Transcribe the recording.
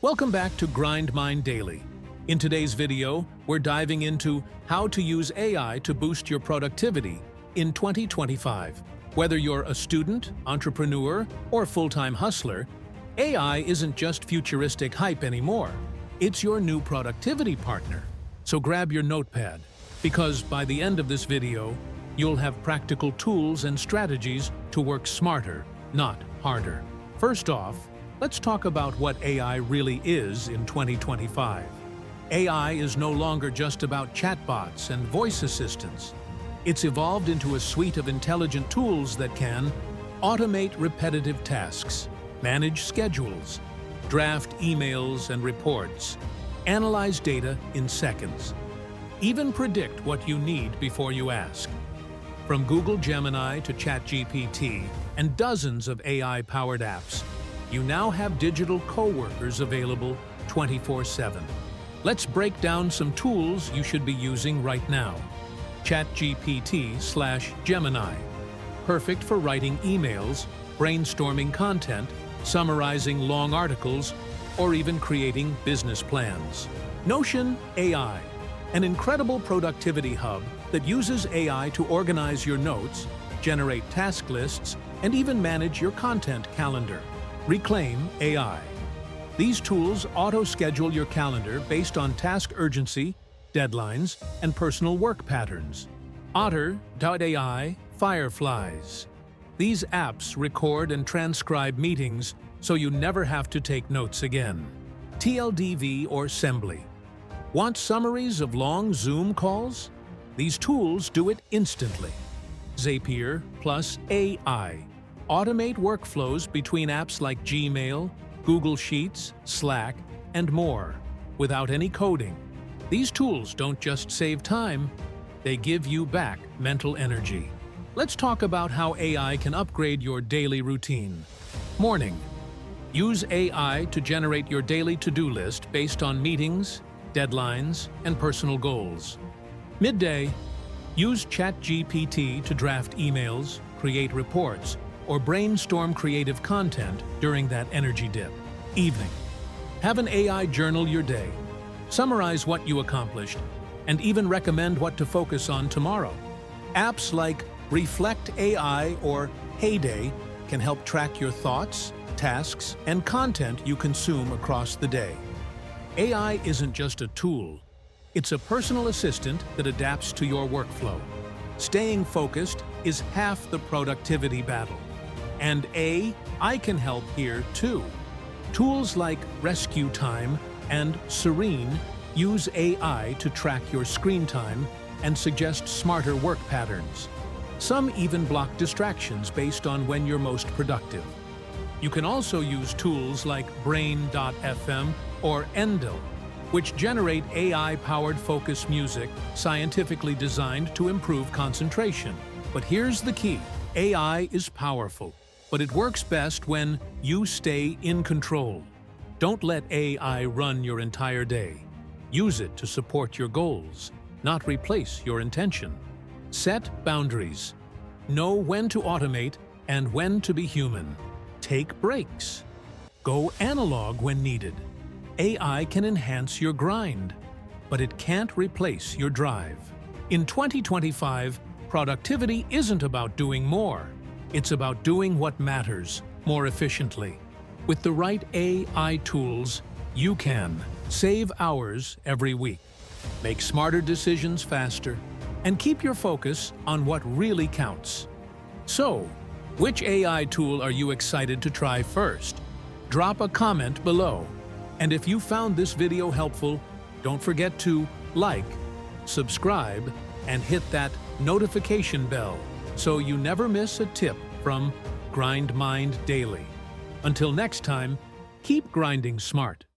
Welcome back to Grind Mind Daily. In today's video, we're diving into how to use AI to boost your productivity in 2025. Whether you're a student, entrepreneur, or full-time hustler, AI isn't just futuristic hype anymore. It's your new productivity partner. So grab your notepad, because by the end of this video, you'll have practical tools and strategies to work smarter, not harder. First off, let's talk about what AI really is in 2025. AI is no longer just about chatbots and voice assistants. It's evolved into a suite of intelligent tools that can automate repetitive tasks, manage schedules, draft emails and reports, analyze data in seconds, even predict what you need before you ask. From Google Gemini to ChatGPT and dozens of AI-powered apps, you now have digital co-workers available 24/7. Let's break down some tools you should be using right now. ChatGPT/Gemini. Perfect for writing emails, brainstorming content, summarizing long articles, or even creating business plans. Notion AI. An incredible productivity hub that uses AI to organize your notes, generate task lists, and even manage your content calendar. Reclaim AI. These tools auto-schedule your calendar based on task urgency, deadlines, and personal work patterns. Otter.ai Fireflies. These apps record and transcribe meetings so you never have to take notes again. TLDV or Assembly. Want summaries of long Zoom calls? These tools do it instantly. Zapier plus AI. Automate workflows between apps like Gmail, Google Sheets, Slack, and more, without any coding. These tools don't just save time, they give you back mental energy. Let's talk about how AI can upgrade your daily routine. Morning. Use AI to generate your daily to-do list based on meetings, deadlines, and personal goals. Midday. Use ChatGPT to draft emails, create reports, or brainstorm creative content during that energy dip. Evening. Have an AI journal your day. Summarize what you accomplished, and even recommend what to focus on tomorrow. Apps like Reflect AI or Heyday can help track your thoughts, tasks, and content you consume across the day. AI isn't just a tool. It's a personal assistant that adapts to your workflow. Staying focused is half the productivity battle. And AI can help here too. Tools like Rescue Time and Serene use AI to track your screen time and suggest smarter work patterns. Some even block distractions based on when you're most productive. You can also use tools like Brain.fm or Endel, which generate AI-powered focus music scientifically designed to improve concentration. But here's the key. AI is powerful, but it works best when you stay in control. Don't let AI run your entire day. Use it to support your goals, not replace your intention. Set boundaries. Know when to automate and when to be human. Take breaks. Go analog when needed. AI can enhance your grind, but it can't replace your drive. In 2025, productivity isn't about doing more. It's about doing what matters more efficiently. With the right AI tools, you can save hours every week, make smarter decisions faster, and keep your focus on what really counts. So, which AI tool are you excited to try first? Drop a comment below. And if you found this video helpful, don't forget to like, subscribe, and hit that notification bell so you never miss a tip from Grind Mind Daily. Until next time, keep grinding smart.